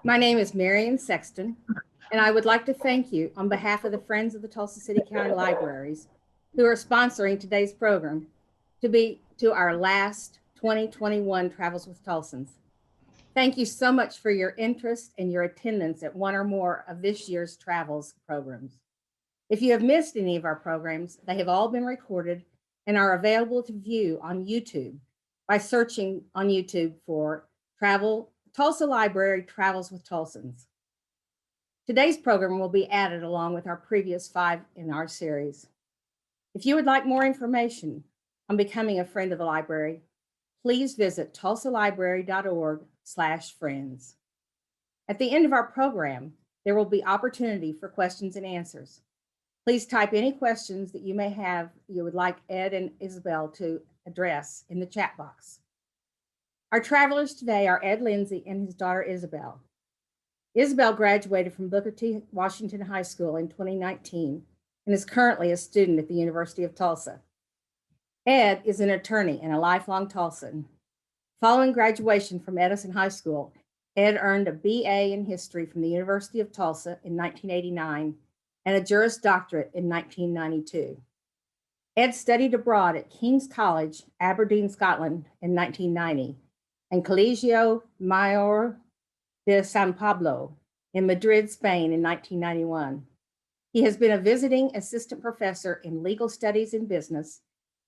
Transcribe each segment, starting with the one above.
My name is Marion Sexton, and I would like to thank you on behalf of the Friends of the Tulsa City County Libraries who are sponsoring today's program to our last 2021 Travels with Tulsans. Thank you so much for your interest and your attendance at one or more of this year's travels programs. If you have missed any of our programs, they have all been recorded and are available to view on YouTube by searching on YouTube for Tulsa Library Travels with Tulsans. Today's program will be added along with our previous 5 in our series. If you would like more information on becoming a friend of the library, please visit tulsalibrary.org/friends. At the end of our program, there will be opportunity for questions and answers. Please type any questions that you may have you would like Ed and Isabel to address in the chat box. Our travelers today are Ed Lindsey and his daughter Isabel. Isabel graduated from Booker T. Washington High School in 2019 and is currently a student at the University of Tulsa. Ed is an attorney and a lifelong Tulsan. Following graduation from Edison High School, Ed earned a BA in history from the University of Tulsa in 1989 and a Juris Doctorate in 1992. Ed studied abroad at King's College, Aberdeen, Scotland in 1990, and Colegio Mayor de San Pablo in Madrid, Spain in 1991. He has been a visiting assistant professor in legal studies and business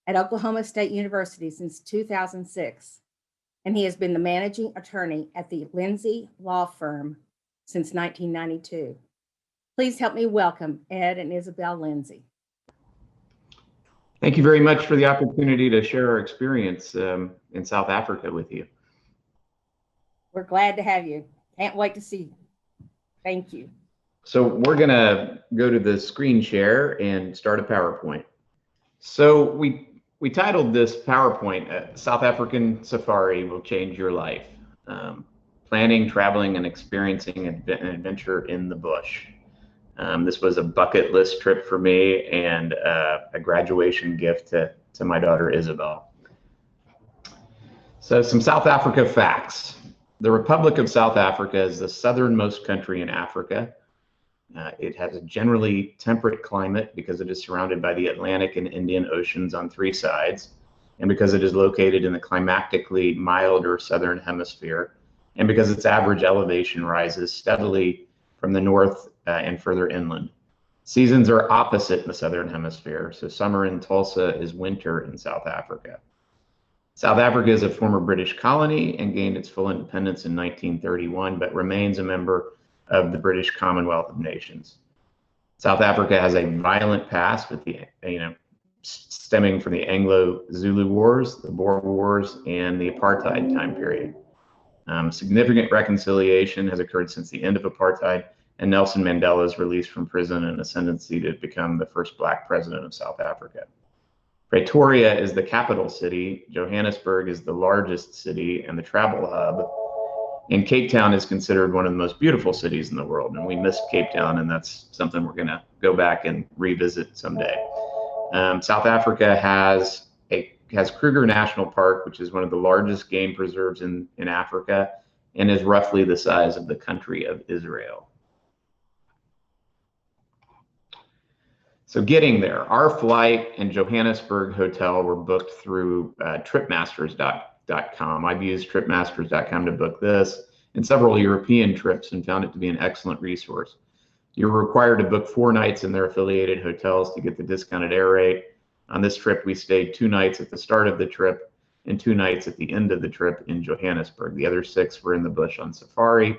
at Oklahoma State University since 2006, and he has been the managing attorney at the Lindsey Law Firm since 1992. Please help me welcome Ed and Isabel Lindsey. Thank you very much for the opportunity to share our experience in South Africa with you. We're glad to have you. Can't wait to see you. Thank you. So we're going to go to the screen share and start a PowerPoint. So we titled this PowerPoint, South African Safari Will Change Your Life. Planning, traveling, and experiencing an adventure in the bush. This was a bucket list trip for me and a graduation gift to my daughter Isabel. So some South Africa facts. The Republic of South Africa is the southernmost country in Africa. It has a generally temperate climate because it is surrounded by the Atlantic and Indian Oceans on 3 sides, and because it is located in the climatically milder southern hemisphere, and because its average elevation rises steadily from the north and further inland. Seasons are opposite in the southern hemisphere, so summer in Tulsa is winter in South Africa. South Africa is a former British colony and gained its full independence in 1931, but remains a member of the British Commonwealth of Nations. South Africa has a violent past with the, stemming from the Anglo-Zulu Wars, the Boer Wars, and the apartheid time period. Significant reconciliation has occurred since the end of apartheid and Nelson Mandela's release from prison and ascendancy to become the first Black president of South Africa. Pretoria is the capital city, Johannesburg is the largest city and the travel hub, and Cape Town is considered one of the most beautiful cities in the world, and we missed Cape Town, and that's something we're going to go back and revisit someday. South Africa has Kruger National Park, which is one of the largest game preserves in Africa, and is roughly the size of the country of Israel. So getting there, our flight and Johannesburg hotel were booked through tripmasters.com. I've used tripmasters.com to book this and several European trips and found it to be an excellent resource. You're required to book 4 nights in their affiliated hotels to get the discounted air rate. On this trip, we stayed 2 nights at the start of the trip and 2 nights at the end of the trip in Johannesburg. The other 6 were in the bush on safari.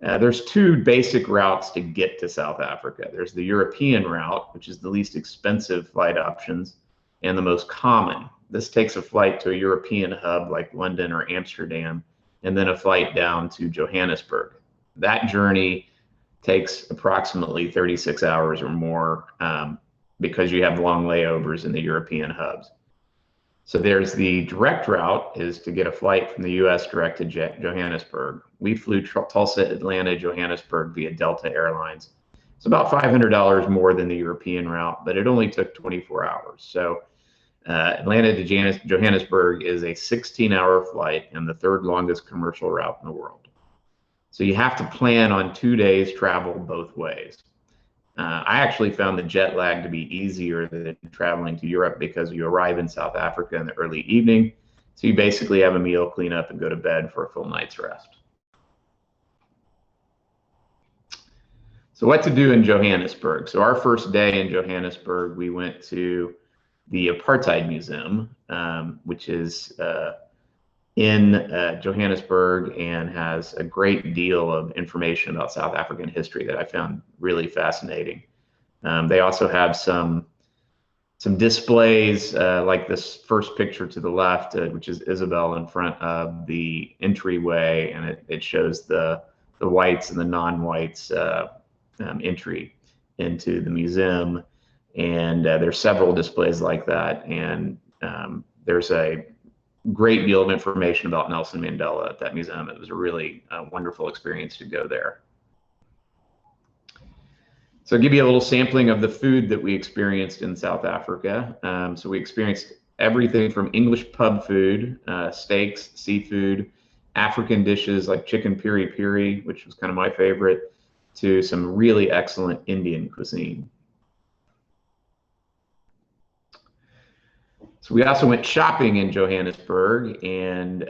There's 2 basic routes to get to South Africa. There's the European route, which is the least expensive flight options and the most common. This takes a flight to a European hub like London or Amsterdam, and then a flight down to Johannesburg. That journey takes approximately 36 hours or more because you have long layovers in the European hubs. So there's the direct route is to get a flight from the US direct to Johannesburg. We flew Tulsa, Atlanta, Johannesburg via Delta Airlines. It's about $500 more than the European route, but it only took 24 hours. So Atlanta to Johannesburg is a 16-hour flight and the 3rd longest commercial route in the world. So you have to plan on 2 days travel both ways. I actually found the jet lag to be easier than traveling to Europe because you arrive in South Africa in the early evening. So you basically have a meal, clean up, and go to bed for a full night's rest. So what to do in Johannesburg? So our first day in Johannesburg, we went to the Apartheid Museum, which is in Johannesburg and has a great deal of information about South African history that I found really fascinating. They also have some displays like this first picture to the left, which is Isabel in front of the entryway, and it shows the whites and the non-whites entry into the museum. And there's several displays like that, and there's a great deal of information about Nelson Mandela at that museum. It was a really wonderful experience to go there. So I'll give you a little sampling of the food that we experienced in South Africa. So we experienced everything from English pub food, steaks, seafood, African dishes like chicken piri piri, which was kind of my favorite, to some really excellent Indian cuisine. So we also went shopping in Johannesburg, and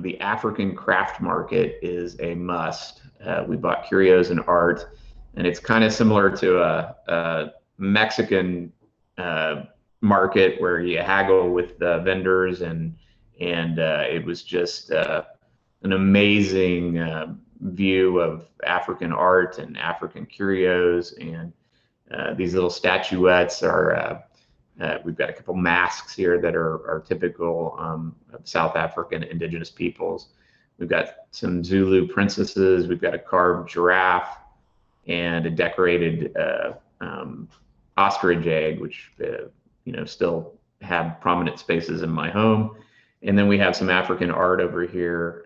the African craft market is a must. We bought curios and art, and it's kind of similar to a Mexican market where you haggle with vendors, and it was just an amazing view of African art and African curios, and these little statuettes are. We've got a couple masks here that are typical of South African indigenous peoples. We've got some Zulu princesses. We've got a carved giraffe and a decorated ostrich egg, which still have prominent spaces in my home. And then we have some African art over here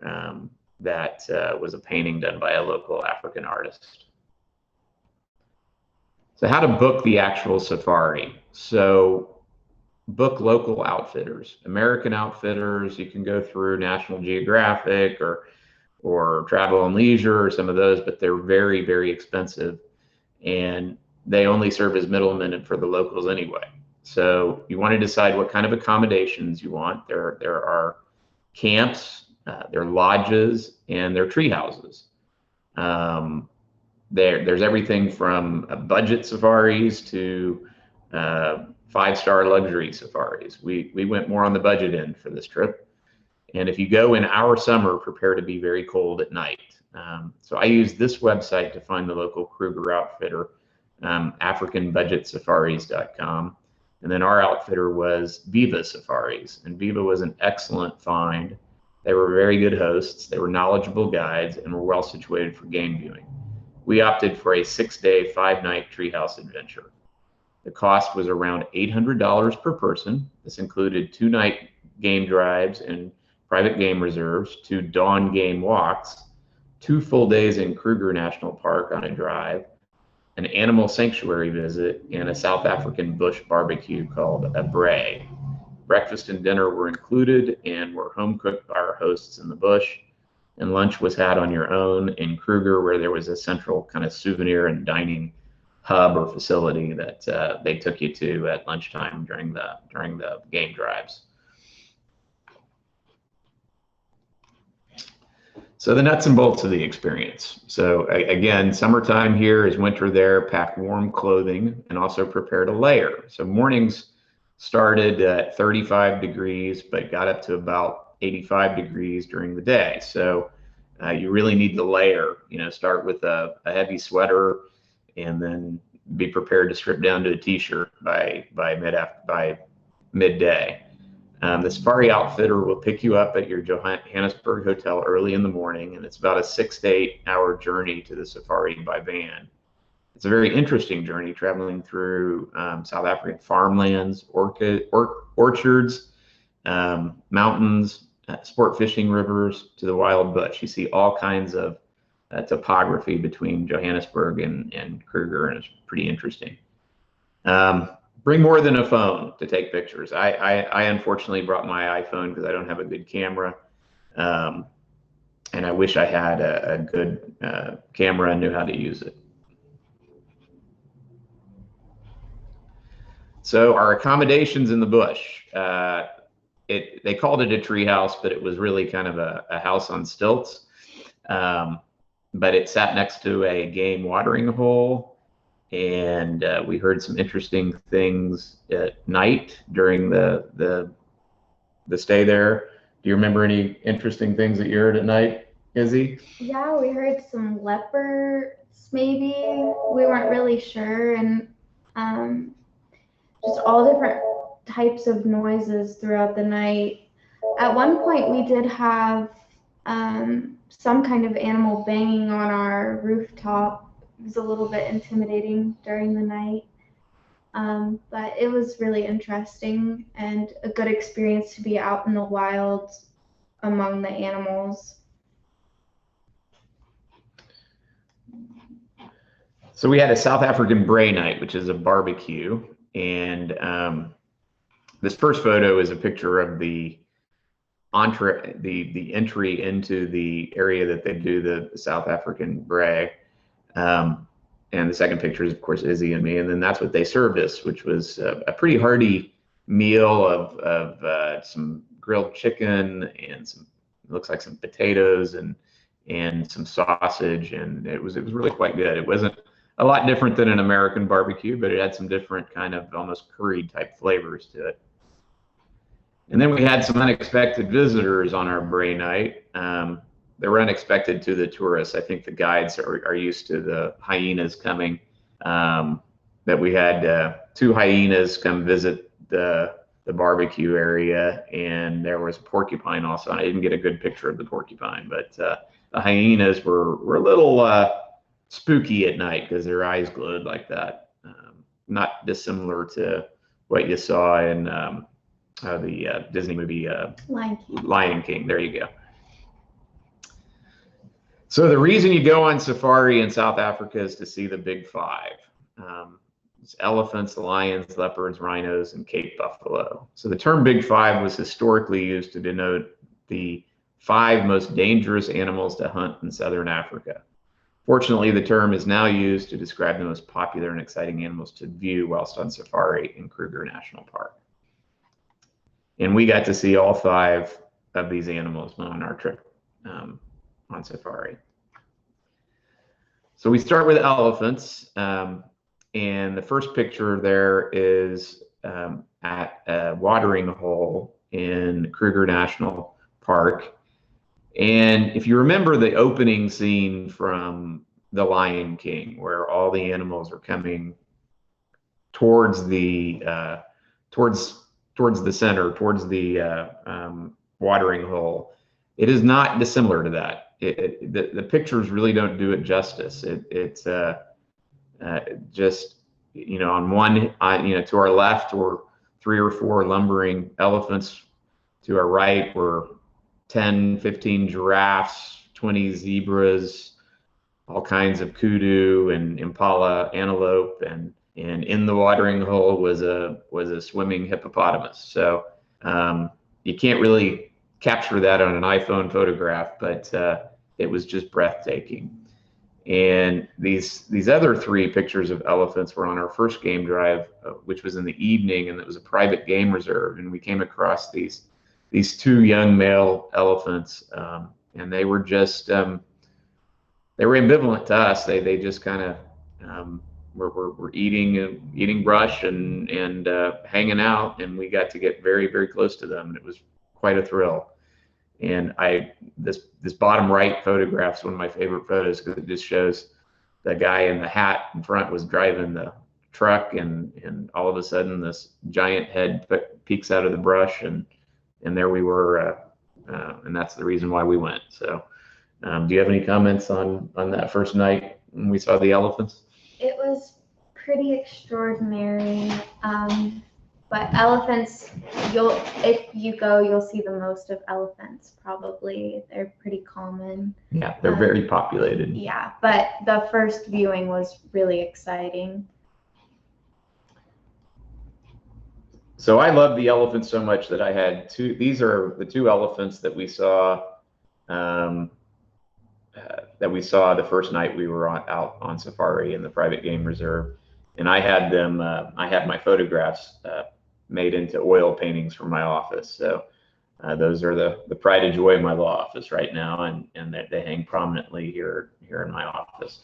that was a painting done by a local African artist. So how to book the actual safari. So book local outfitters, American outfitters. You can go through National Geographic or Travel and Leisure or some of those, but they're very, very expensive, and they only serve as middlemen for the locals anyway. So you want to decide what kind of accommodations you want. There are camps, there are lodges, and there are tree houses. There's everything from budget safaris to 5-star luxury safaris. We went more on the budget end for this trip. And if you go in our summer, prepare to be very cold at night. So I used this website to find the local Kruger outfitter, AfricanBudgetSafaris.com. And then our outfitter was Viva Safaris. And Viva was an excellent find. They were very good hosts. They were knowledgeable guides and were well situated for game viewing. We opted for a 6-day, 5-night treehouse adventure. The cost was around $800 per person. This included 2-night game drives and private game reserves, 2 dawn game walks, 2 full days in Kruger National Park on a drive, an animal sanctuary visit, and a South African bush barbecue called a braai. Breakfast and dinner were included and were home cooked by our hosts in the bush. And lunch was had on your own in Kruger, where there was a central kind of souvenir and dining hub or facility that they took you to at lunchtime during the game drives. So the nuts and bolts of the experience. So again, summertime here is winter there. Pack warm clothing and also prepare to layer. So mornings started at 35 degrees, but got up to about 85 degrees during the day. So you really need to layer, start with a heavy sweater and then be prepared to strip down to a t-shirt by midday. The safari outfitter will pick you up at your Johannesburg hotel early in the morning, and it's about a 6 to 8 hour journey to the safari by van. It's a very interesting journey traveling through South African farmlands, orchards, mountains, sport fishing rivers to the wild bush. You see all kinds of topography between Johannesburg and Kruger, and it's pretty interesting. Bring more than a phone to take pictures. I unfortunately brought my iPhone because I don't have a good camera. and I wish I had a good camera and knew how to use it. So our accommodations in the bush, they called it a tree house, but it was really kind of a house on stilts. But it sat next to a game watering hole, and we heard some interesting things at night during the stay there. Do you remember any interesting things that you heard at night, Izzy? Yeah, we heard some leopards, maybe. We weren't really sure, and just all different types of noises throughout the night. At one point, we did have some kind of animal banging on our rooftop. It was a little bit intimidating during the night, but it was really interesting and a good experience to be out in the wild among the animals. So we had a South African braai night, which is a barbecue, and this first photo is a picture of the entry into the area that they do the South African braai. And the second picture is, of course, Izzy and me. And then that's what they served us, which was a pretty hearty meal of some grilled chicken and some, it looks like some potatoes and some sausage. And it was really quite good. It wasn't a lot different than an American barbecue, but it had some different kind of almost curry type flavors to it. And then we had some unexpected visitors on our braai night. They were unexpected to the tourists. I think the guides are used to the hyenas coming. That we had 2 hyenas come visit the barbecue area, and there was a porcupine also. I didn't get a good picture of the porcupine, but the hyenas were a little spooky at night because their eyes glowed like that. Not dissimilar to what you saw in the Disney movie Lion King. There you go. So the reason you go on safari in South Africa is to see the big 5. It's elephants, lions, leopards, rhinos, and Cape buffalo. So the term big 5 was historically used to denote the 5 most dangerous animals to hunt in Southern Africa. Fortunately, the term is now used to describe the most popular and exciting animals to view whilst on safari in Kruger National Park. And we got to see all 5 of these animals on our trip on safari. So we start with elephants, and the first picture there is at a watering hole in Kruger National Park. And if you remember the opening scene from The Lion King, where all the animals are coming towards the center, towards the watering hole, it is not dissimilar to that. The pictures really don't do it justice. It's just, on one, to our left were 3 or 4 lumbering elephants. To our right were 10, 15 giraffes, 20 zebras, all kinds of kudu and impala antelope, and in the watering hole was a swimming hippopotamus. So you can't really capture that on an iPhone photograph, but it was just breathtaking. And these other 3 pictures of elephants were on our first game drive, which was in the evening, and it was a private game reserve. And we came across these 2 young male elephants, and they were just they were ambivalent to us. They just kind of were eating brush and hanging out, and we got to get very, very close to them. And it was quite a thrill. And this bottom right photograph is one of my favorite photos because it just shows the guy in the hat in front was driving the truck, and all of a sudden this giant head peeks out of the brush, and there we were, and that's the reason why we went. So do you have any comments on that first night when we saw the elephants? It was pretty extraordinary. But elephants, if you go, you'll see the most of elephants, probably. They're pretty common. Yeah, they're very populated. Yeah, but the first viewing was really exciting. So I love the elephants so much that I had 2. These are the 2 elephants that we saw that we saw the first night we were out on safari in the private game reserve. And I had them, I had my photographs made into oil paintings from my office. So those are the pride and joy of my law office right now, and they hang prominently here in my office.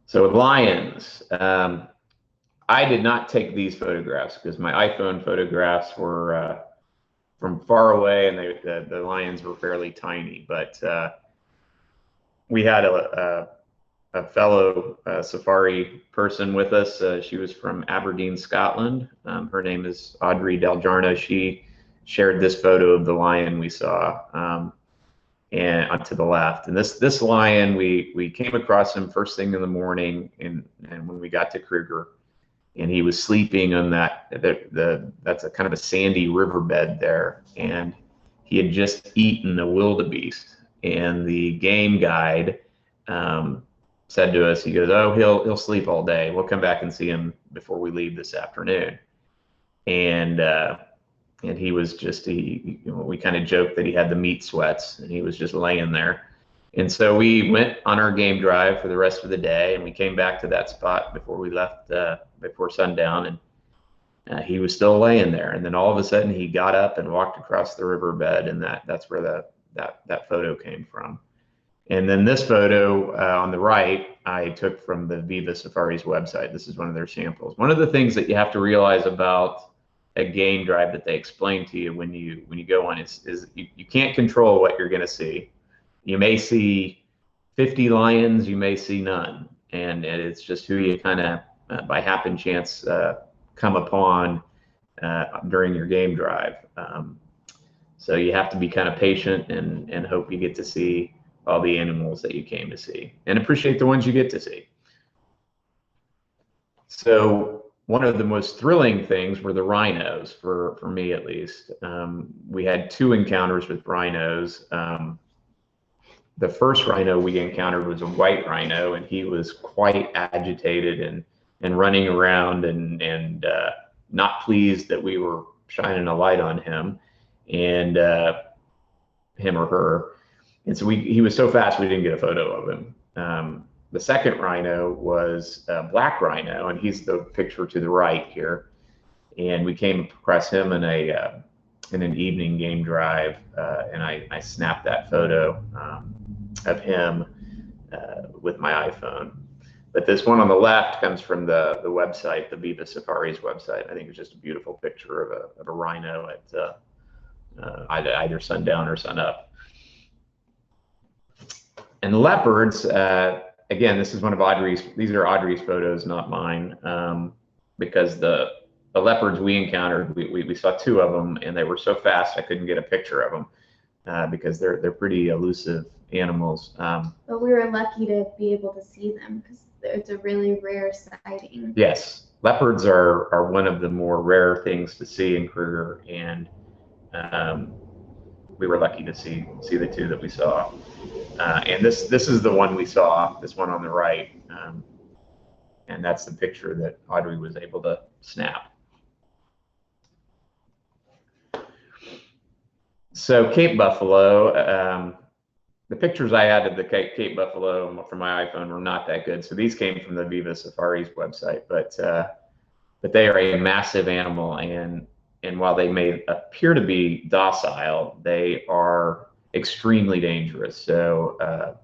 So with lions, I did not take these photographs because my iPhone photographs were from far away, and the lions were fairly tiny. But we had a fellow safari person with us. She was from Aberdeen, Scotland. Her name is Audrey Deljarno. She shared this photo of the lion we saw, and to the left. And this lion, we came across him first thing in the morning, and when we got to Kruger, and he was sleeping on that's a kind of a sandy riverbed there, and he had just eaten a wildebeest. And the game guide said to us, he goes, "Oh, he'll sleep all day. We'll come back and see him before we leave this afternoon." And he was just, we kind of joked that he had the meat sweats, and he was just laying there. And so we went on our game drive for the rest of the day, and we came back to that spot before we left, before sundown, and he was still laying there. And then all of a sudden he got up and walked across the riverbed, and that's where that photo came from. And then this photo on the right, I took from the Viva Safari's website. This is one of their samples. One of the things that you have to realize about a game drive that they explain to you when you go on is you can't control what you're going to see. You may see 50 lions, you may see none, and it's just who you kind of by happen chance come upon during your game drive. So you have to be kind of patient and hope you get to see all the animals that you came to see, and appreciate the ones you get to see. So one of the most thrilling things were the rhinos, for me at least. We had 2 encounters with rhinos. The first rhino we encountered was a white rhino, and he was quite agitated and running around and not pleased that we were shining a light on him, and him or her. And so he was so fast we didn't get a photo of him. The second rhino was Black Rhino, and he's the picture to the right here. And we came across him in an evening game drive, and I snapped that photo of him with my iPhone. But this one on the left comes from the website, the Viva Safari's website. I think it's just a beautiful picture of a rhino at either sundown or sunup. And the leopards, again, this is one of Audrey's. These are Audrey's photos, not mine, because the leopards we encountered, we saw 2 of them, and they were so fast I couldn't get a picture of them because they're pretty elusive animals. But we were lucky to be able to see them because it's a really rare sighting. Yes, leopards are one of the more rare things to see in Kruger, and we were lucky to see the 2 that we saw. And this is the one we saw, this one on the right, and that's the picture that Audrey was able to snap. So Cape Buffalo, the pictures I had of the Cape Buffalo from my iPhone were not that good. So these came from the Viva Safari's website, but they are a massive animal, and while they may appear to be docile, they are extremely dangerous. So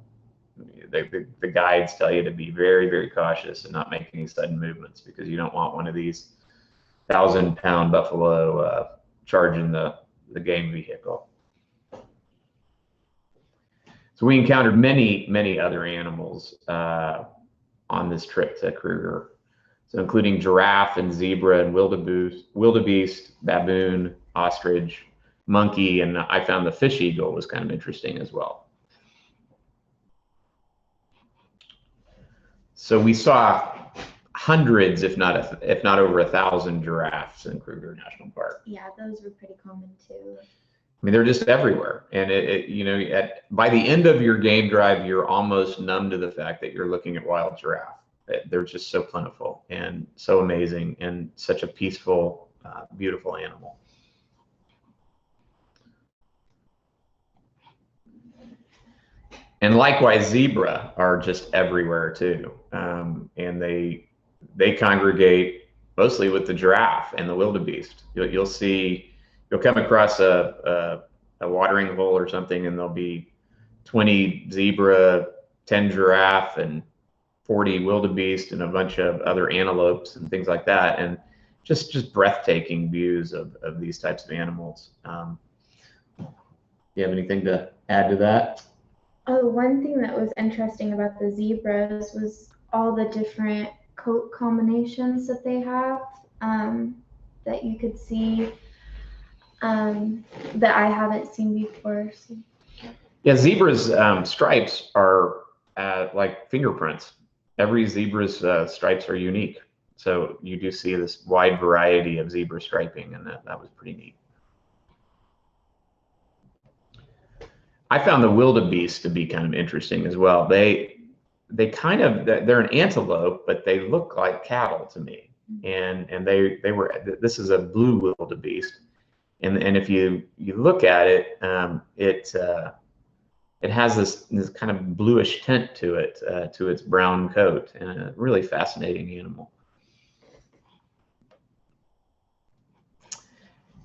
the guides tell you to be very, very cautious and not make any sudden movements, because you don't want one of these 1,000-pound buffalo charging the game vehicle. So we encountered many other animals on this trip to Kruger. So including giraffe and zebra and wildebeest, baboon, ostrich, monkey, and I found the fish eagle was kind of interesting as well. So we saw hundreds, if not over 1,000 giraffes in Kruger National Park. Yeah, those were pretty common too. I mean, they're just everywhere, and by the end of your game drive, you're almost numb to the fact that you're looking at wild giraffe. They're just so plentiful and so amazing, and such a peaceful, beautiful animal. And likewise, zebra are just everywhere too. And they congregate mostly with the giraffe and the wildebeest. You'll come across a watering hole or something, and there'll be 20 zebra, 10 giraffe, and 40 wildebeest, and a bunch of other antelopes and things like that. And just breathtaking views of these types of animals. Do you have anything to add to that? Oh, one thing that was interesting about the zebras was all the different coat combinations that they have, that you could see, that I haven't seen before. So. Yeah, zebras' stripes are like fingerprints. Every zebra's stripes are unique. So you do see this wide variety of zebra striping, and that was pretty neat. I found the wildebeest to be kind of interesting as well. They're an antelope, but they look like cattle to me. And this is a blue wildebeest. And if you look at it, it has this kind of bluish tint to it, to its brown coat, and a really fascinating animal.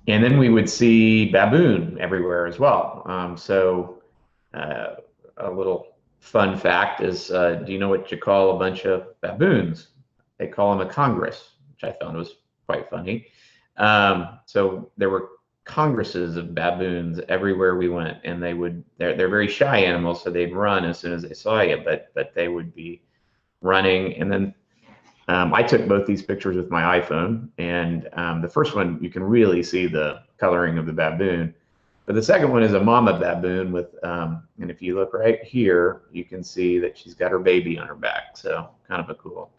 And then we would see baboon everywhere as well. A little fun fact is, do you know what you call a bunch of baboons? They call them a congress, which I found was quite funny. So there were congresses of baboons everywhere we went, and they're very shy animals, so they'd run as soon as they saw you, but they would be running. And then I took both these pictures with my iPhone, and the first one, you can really see the coloring of the baboon. But the second one is a mama baboon with, and if you look right here, you can see that she's got her baby on her back. So kind of a cool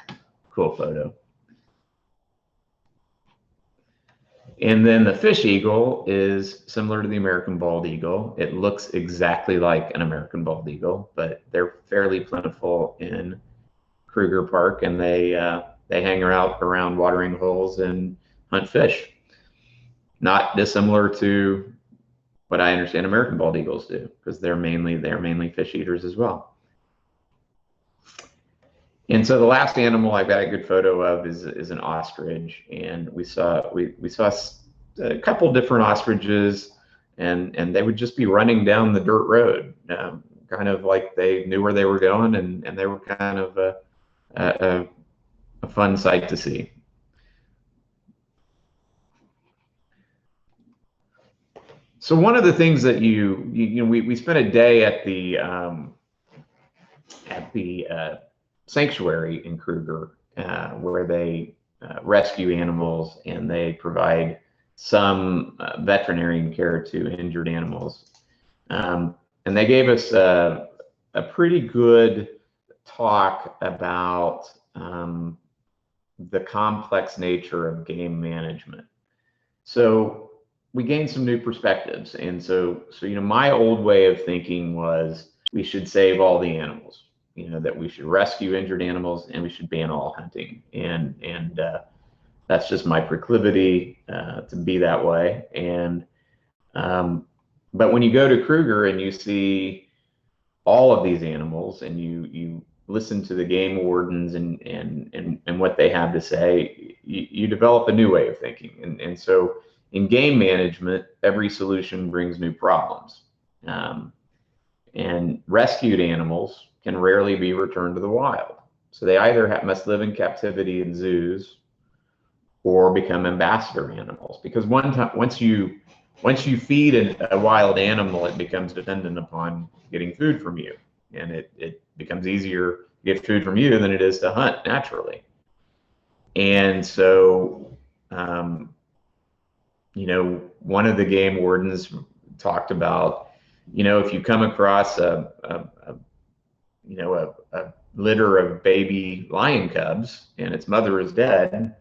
photo. And then the fish eagle is similar to the American bald eagle. It looks exactly like an American bald eagle, but they're fairly plentiful in Kruger Park, and they hang around watering holes and hunt fish. Not dissimilar to what I understand American bald eagles do, because they're mainly fish eaters as well. And so the last animal I've got a good photo of is an ostrich, and we saw a couple different ostriches, and they would just be running down the dirt road, kind of like they knew where they were going, and they were kind of a fun sight to see. So one of the things that we spent a day at the sanctuary in Kruger, where they rescue animals, and they provide some veterinarian care to injured animals. And they gave us a pretty good talk about the complex nature of game management. So we gained some new perspectives. And so my old way of thinking was we should save all the animals, that we should rescue injured animals, and we should ban all hunting. And that's just my proclivity to be that way. And but when you go to Kruger and you see all of these animals, and you listen to the game wardens and what they have to say, you develop a new way of thinking. And so in game management, every solution brings new problems. And rescued animals can rarely be returned to the wild. So they either must live in captivity in zoos or become ambassador animals. Because once you feed a wild animal, it becomes dependent upon getting food from you. And it becomes easier to get food from you than it is to hunt naturally. And so, one of the game wardens talked about, if you come across a litter of baby lion cubs and its mother is dead,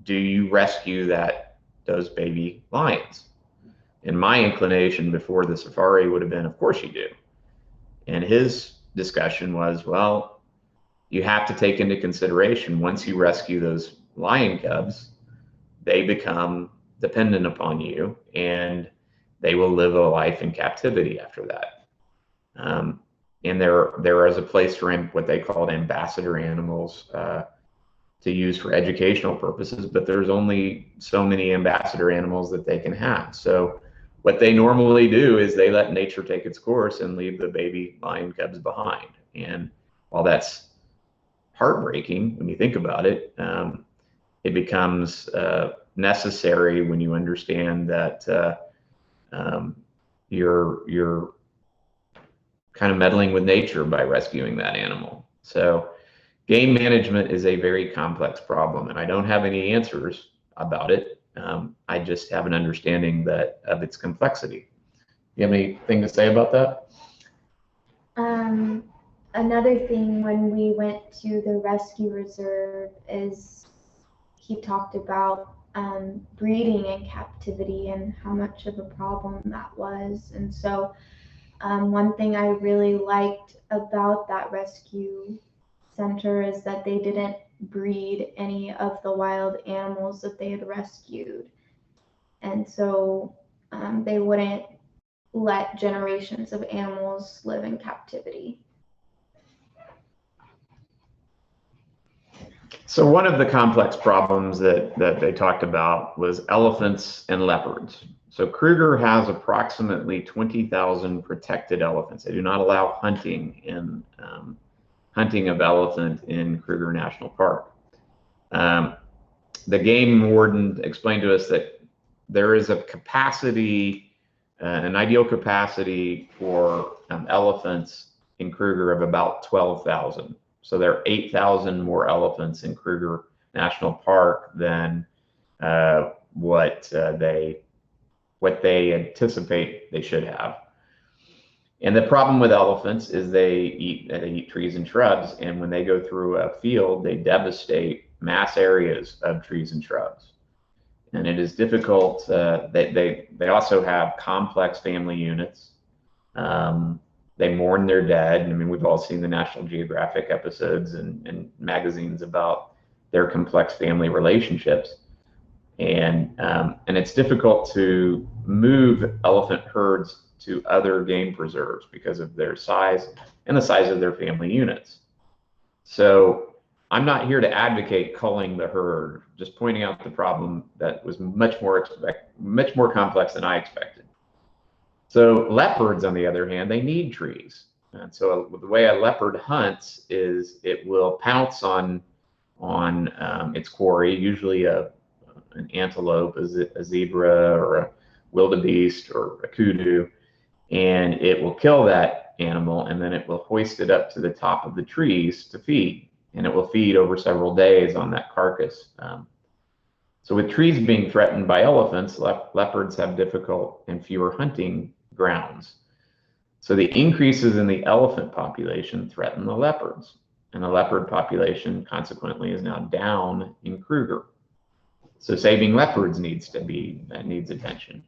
do you rescue those baby lions? And my inclination before the safari would have been, of course you do. And his discussion was, well, you have to take into consideration, once you rescue those lion cubs, they become dependent upon you, and they will live a life in captivity after that. and there is a place for what they called ambassador animals to use for educational purposes, but there's only so many ambassador animals that they can have. So what they normally do is they let nature take its course and leave the baby lion cubs behind. And while that's heartbreaking when you think about it, it becomes necessary when you understand that you're kind of meddling with nature by rescuing that animal. So game management is a very complex problem, and I don't have any answers about it. I just have an understanding of its complexity. You have anything to say about that? Another thing when we went to the rescue reserve is he talked about breeding in captivity and how much of a problem that was. And so one thing I really liked about that rescue center is that they didn't breed any of the wild animals that they had rescued. And so they wouldn't let generations of animals live in captivity. So one of the complex problems that they talked about was elephants and leopards. So Kruger has approximately 20,000 protected elephants. They do not allow hunting of elephant in Kruger National Park. The game warden explained to us that there is a capacity, an ideal capacity for elephants in Kruger of about 12,000. So there are 8,000 more elephants in Kruger National Park than what they anticipate they should have. And the problem with elephants is they eat trees and shrubs, and when they go through a field, they devastate mass areas of trees and shrubs. And it is difficult. They also have complex family units. They mourn their dead. I mean, we've all seen the National Geographic episodes and magazines about their complex family relationships. And it's difficult to move elephant herds to other game preserves because of their size and the size of their family units. So I'm not here to advocate culling the herd, just pointing out the problem that was much more complex than I expected. So leopards, on the other hand, they need trees. And so the way a leopard hunts is it will pounce on its quarry, usually an antelope, a zebra, or a wildebeest, or a kudu, and it will kill that animal, and then it will hoist it up to the top of the trees to feed, and it will feed over several days on that carcass. So with trees being threatened by elephants, leopards have difficult and fewer hunting grounds. So the increases in the elephant population threaten the leopards, and the leopard population consequently is now down in Kruger. So saving leopards needs attention.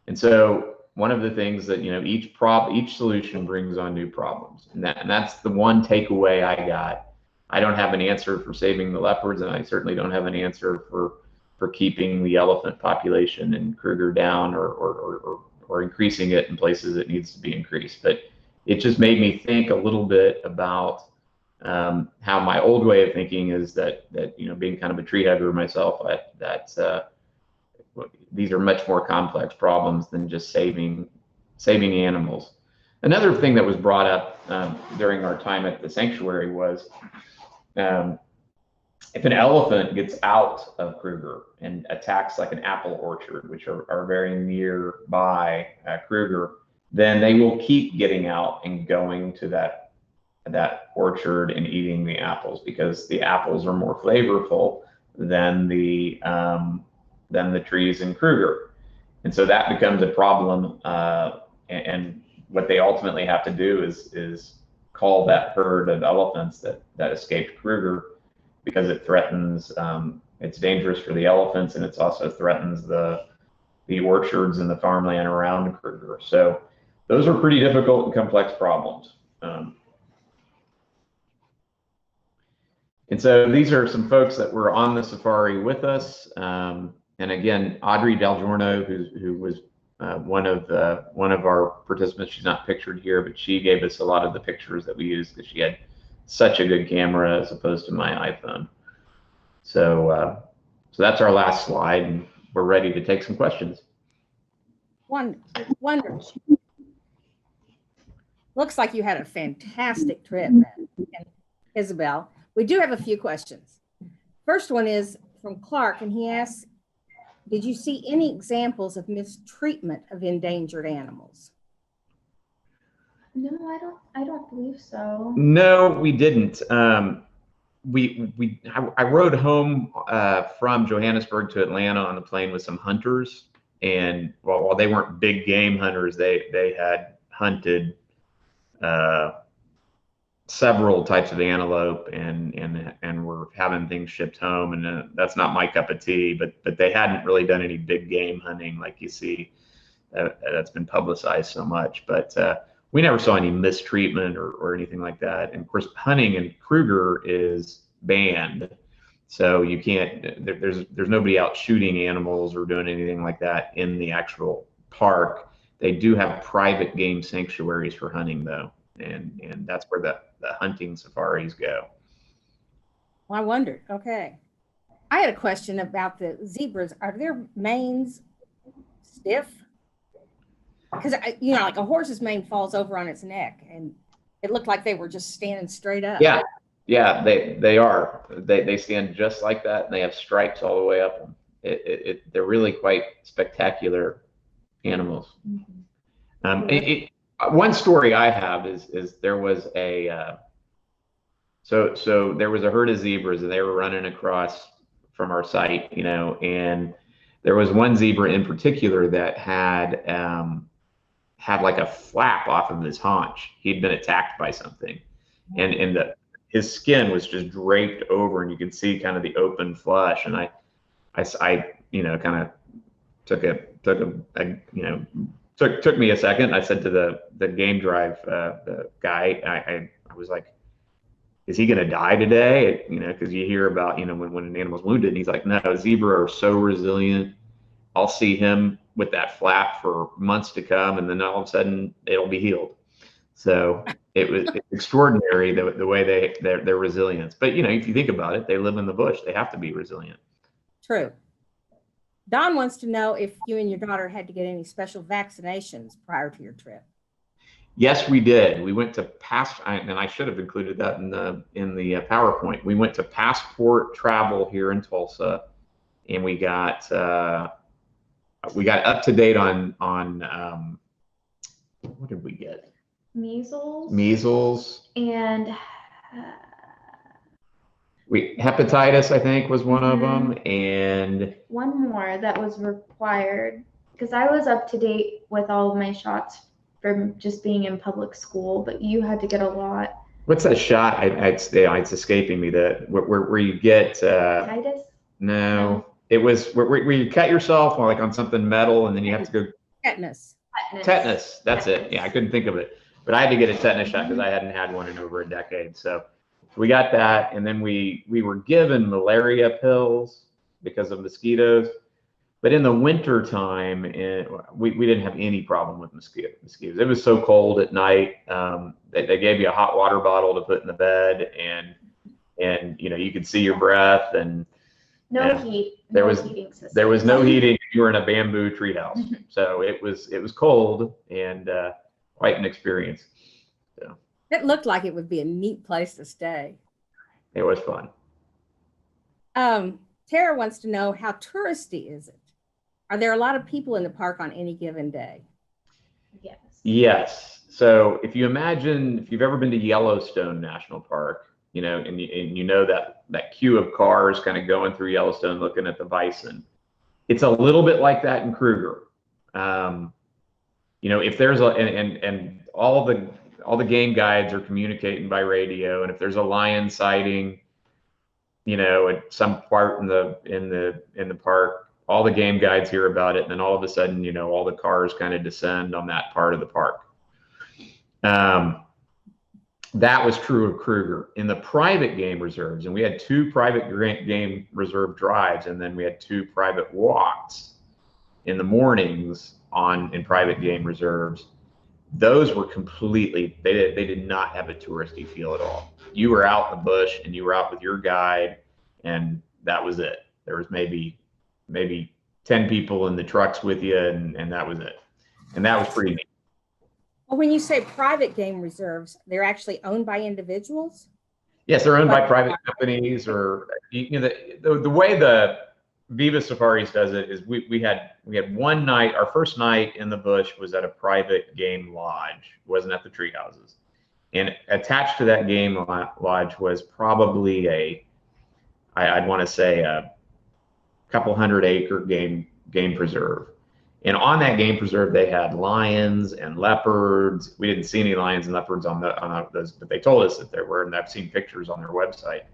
And so one of the things that, each solution brings on new problems, and that's the one takeaway I got. I don't have an answer for saving the leopards, and I certainly don't have an answer for keeping the elephant population in Kruger down or increasing it in places it needs to be increased. But it just made me think a little bit about how my old way of thinking is that being kind of a tree hugger myself, that these are much more complex problems than just saving animals. Another thing that was brought up during our time at the sanctuary was if an elephant gets out of Kruger and attacks like an apple orchard, which are very nearby Kruger, then they will keep getting out and going to that orchard and eating the apples, because the apples are more flavorful than the trees in Kruger. And so that becomes a problem. And what they ultimately have to do is call that herd of elephants that escaped Kruger, because it threatens, it's dangerous for the elephants, and it also threatens the orchards and the farmland around Kruger. So those are pretty difficult and complex problems. And so these are some folks that were on the safari with us. And again, Audrey Del Giorno, who was one of our participants, she's not pictured here, but she gave us a lot of the pictures that we used because she had such a good camera as opposed to my iPhone. So that's our last slide, and we're ready to take some questions. Wonderful. Looks like you had a fantastic trip, and Isabel. We do have a few questions. First one is from Clark, and he asks, did you see any examples of mistreatment of endangered animals? No, I don't believe so. No, we didn't. I rode home from Johannesburg to Atlanta on the plane with some hunters, and while they weren't big game hunters, they had hunted several types of antelope and were having things shipped home, and that's not my cup of tea, but they hadn't really done any big game hunting like you see that's been publicized so much. But we never saw any mistreatment or anything like that. And of course, hunting in Kruger is banned, so you can't. There's nobody out shooting animals or doing anything like that in the actual park. They do have private game sanctuaries for hunting, though, and that's where the hunting safaris go. Well, I wondered. Okay, I had a question about the zebras. Are their manes stiff? Because like a horse's mane falls over on its neck, and it looked like they were just standing straight up. Yeah, they are. They stand just like that, and they have stripes all the way up them. They're really quite spectacular animals. Mm-hmm. One story I have is there was a so there was a herd of zebras, and they were running across from our site, and there was one zebra in particular that had like a flap off of his haunch. He'd been attacked by something, and his skin was just draped over, and you could see kind of the open flesh. And I kind of took me a second. I said to the game drive the guy, I was like, is he gonna die today? Because you hear about when an animal's wounded, and he's like, no, zebra are so resilient. I'll see him with that flap for months to come, and then all of a sudden it'll be healed. So it's extraordinary the way their resilience. But if you think about it, they live in the bush. They have to be resilient. True. Don wants to know if you and your daughter had to get any special vaccinations prior to your trip. Yes, we did. We went to and I should have included that in the PowerPoint. We went to Passport Travel here in Tulsa, and we got up to date on what did we get? Measles. And hepatitis, I think, was one of them, and one more that was required, because I was up to date with all of my shots from just being in public school, but you had to get a lot. What's that shot? It's escaping me. Where you get hepatitis? No, it was where you cut yourself on something metal, and then you have to go. Tetanus. That's it. Yeah, I couldn't think of it, but I had to get a tetanus shot because I hadn't had one in over a decade. So we got that, and then we were given malaria pills because of mosquitoes. But in the winter time, we didn't have any problem with mosquitoes. It was so cold at night. They gave you a hot water bottle to put in the bed, and you could see your breath, and heat. There was no heating. You were in a bamboo treehouse, so it was cold and quite an experience. So it looked like it would be a neat place to stay. It was fun. Tara wants to know, how touristy is it? Are there a lot of people in the park on any given day? Yes. So if you've ever been to Yellowstone National Park, and that queue of cars kind of going through Yellowstone looking at the bison, it's a little bit like that in Kruger. If there's and all the game guides are communicating by radio, and if there's a lion sighting, at some part in the park, all the game guides hear about it, and then all of a sudden, all the cars kind of descend on that part of the park. That was true of Kruger. In the private game reserves, and we had 2 private game reserve drives, and then we had 2 private walks in the mornings. in private game reserves, those were completely, they did not have a touristy feel at all. You were out in the bush and you were out with your guide, and that was it. There was maybe 10 people in the trucks with you, and that was it. And that was pretty neat. Well, when you say private game reserves, they're actually owned by individuals? Yes, they're owned by private companies, or the way the Viva Safaris does it is we had one night. Our first night in the bush was at a private game lodge. It wasn't at the tree houses, and attached to that game lodge was probably I'd want to say a couple 100-acre game preserve. And on that game preserve, they had lions and leopards. We didn't see any lions and leopards on those, but they told us that there were, and I've seen pictures on their website.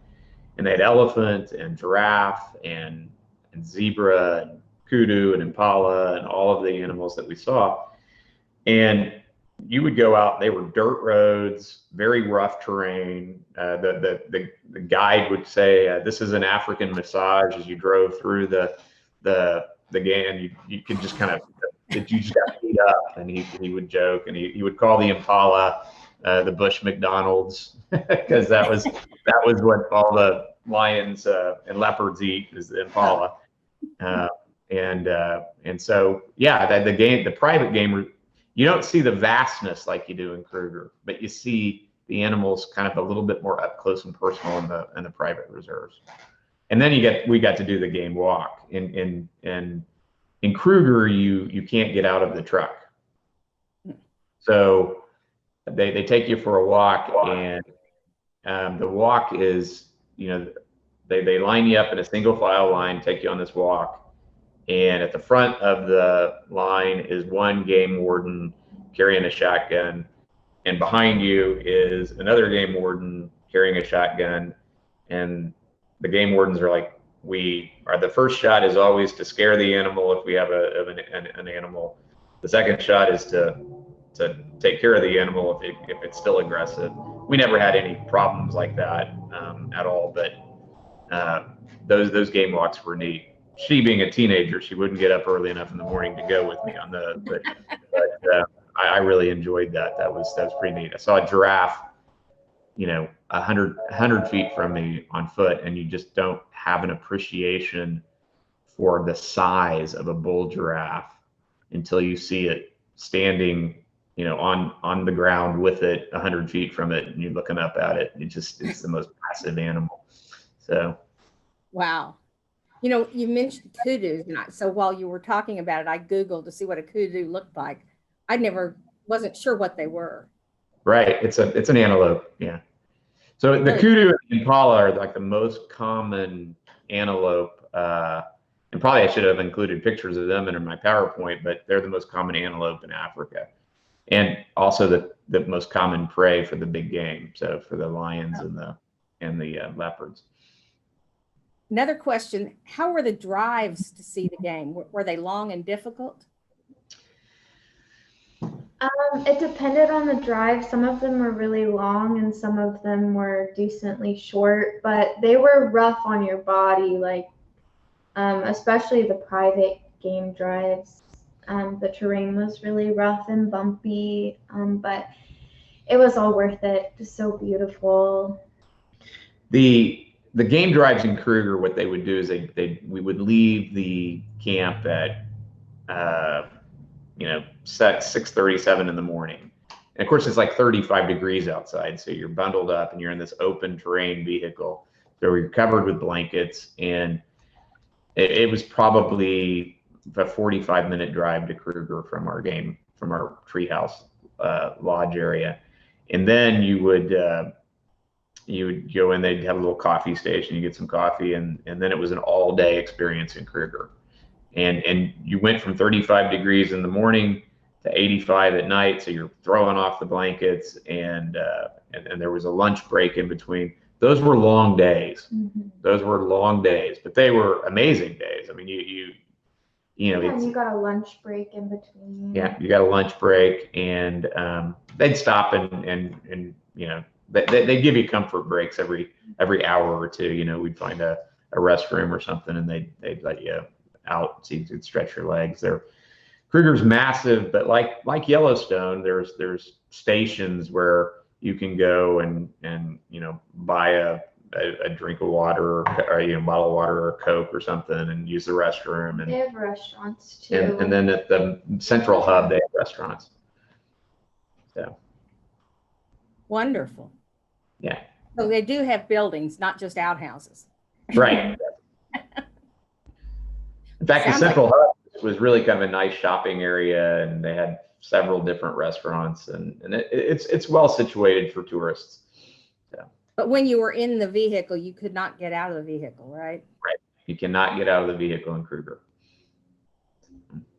And they had elephant and giraffe and zebra and kudu and impala and all of the animals that we saw. And you would go out, they were dirt roads, very rough terrain. The guide would say, this is an African massage. As you drove through the game, you could just kind of, you just got beat up. And he would joke, and he would call the impala the Bush McDonald's, because that was what all the lions and leopards eat, is the impala. And so, yeah, the private game, you don't see the vastness like you do in Kruger, but you see the animals kind of a little bit more up close and personal in the private reserves. And then we got to do the game walk. In Kruger, you can't get out of the truck. So they take you for a walk, and the walk is, they line you up in a single file line, take you on this walk. And at the front of the line is one game warden carrying a shotgun, and behind you is another game warden carrying a shotgun. And the game wardens are like, the first shot is always to scare the animal if we have an animal. The second shot is to take care of the animal if it's still aggressive. We never had any problems like that at all, but those game walks were neat. She, being a teenager, she wouldn't get up early enough in the morning to go with me on but I really enjoyed that. That was pretty neat. I saw a giraffe, 100 feet from me on foot, and you just don't have an appreciation for the size of a bull giraffe until you see it standing, on the ground with it 100 feet from it, and you're looking up at it. It's the most massive animal. So. Wow. You mentioned kudus, and so while you were talking about it, I Googled to see what a kudu looked like. Wasn't sure what they were. Right. It's an antelope. Yeah. So the kudu and impala are like the most common antelope. And probably I should have included pictures of them in my PowerPoint, but they're the most common antelope in Africa, and also the most common prey for the big game. So for the lions and the leopards. Another question, how were the drives to see the game? Were they long and difficult? It depended on the drive. Some of them were really long and some of them were decently short, but they were rough on your body, especially the private game drives. The terrain was really rough and bumpy, but it was all worth it. Just so beautiful. The game drives in Kruger, what they would do is we would leave the camp at 6:37 in the morning. And of course, it's like 35 degrees outside, so you're bundled up and you're in this open terrain vehicle. So you're covered with blankets, and it was probably a 45-minute drive to Kruger from our treehouse lodge area. And then you would go in, they'd have a little coffee station, you get some coffee, and then it was an all-day experience in Kruger. And you went from 35 degrees in the morning to 85 at night, so you're throwing off the blankets, and there was a lunch break in between. Those were long days. Mm-hmm. Those were long days, but they were amazing days. I mean, you got a lunch break in between. Yeah, you got a lunch break, and they'd stop and they give you comfort breaks every hour or two. We'd find a restroom or something, and they'd let you out so you could stretch your legs. Kruger's massive, but like Yellowstone, there's stations where you can go and buy a drink of water or bottle of water or Coke or something and use the restroom. They And have restaurants too. and then at the central hub they have restaurants. So Wonderful. yeah. So they do have buildings, not just outhouses. Right. In fact, the Sounds central hub was really kind of a nice shopping area, and they had several different restaurants, and it's well situated for tourists. So. But when you were in the vehicle, you could not get out of the vehicle, right? Right. You cannot get out of the vehicle in Kruger.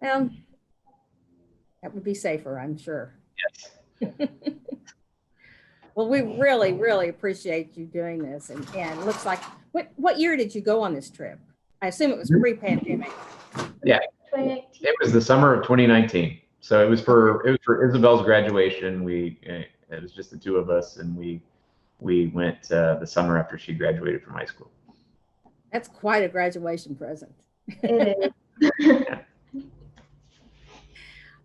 Well, that would be safer, I'm sure. Yes. Well, we really, really appreciate you doing this. And it looks like, what year did you go on this trip? I assume it was pre-pandemic. Yeah. 2019. It was the summer of 2019. So it was for Isabel's graduation. It was just the two of us, and we went the summer after she graduated from high school. That's quite a graduation present. It is.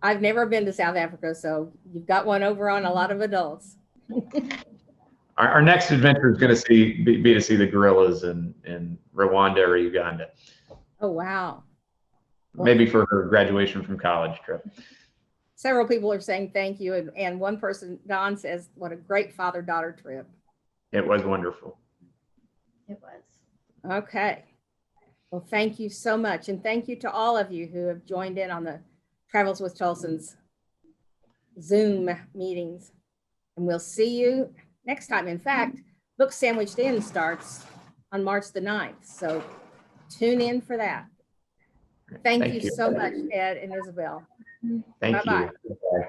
I've never been to South Africa, so you've got one over on a lot of adults. Our next adventure is going to be to see the gorillas in Rwanda or Uganda. Oh, wow. Maybe for her graduation from college trip. Several people are saying thank you. And one person, Don, says, what a great father-daughter trip. It was wonderful. It was. Okay. Well, thank you so much. And thank you to all of you who have joined in on the Travels with Tulsans Zoom meetings. And we'll see you next time. In fact, Book Sandwiched In starts on March the 9th. So tune in for that. Thank you so much, Ed and Isabel. Thank Bye-bye. you. Bye.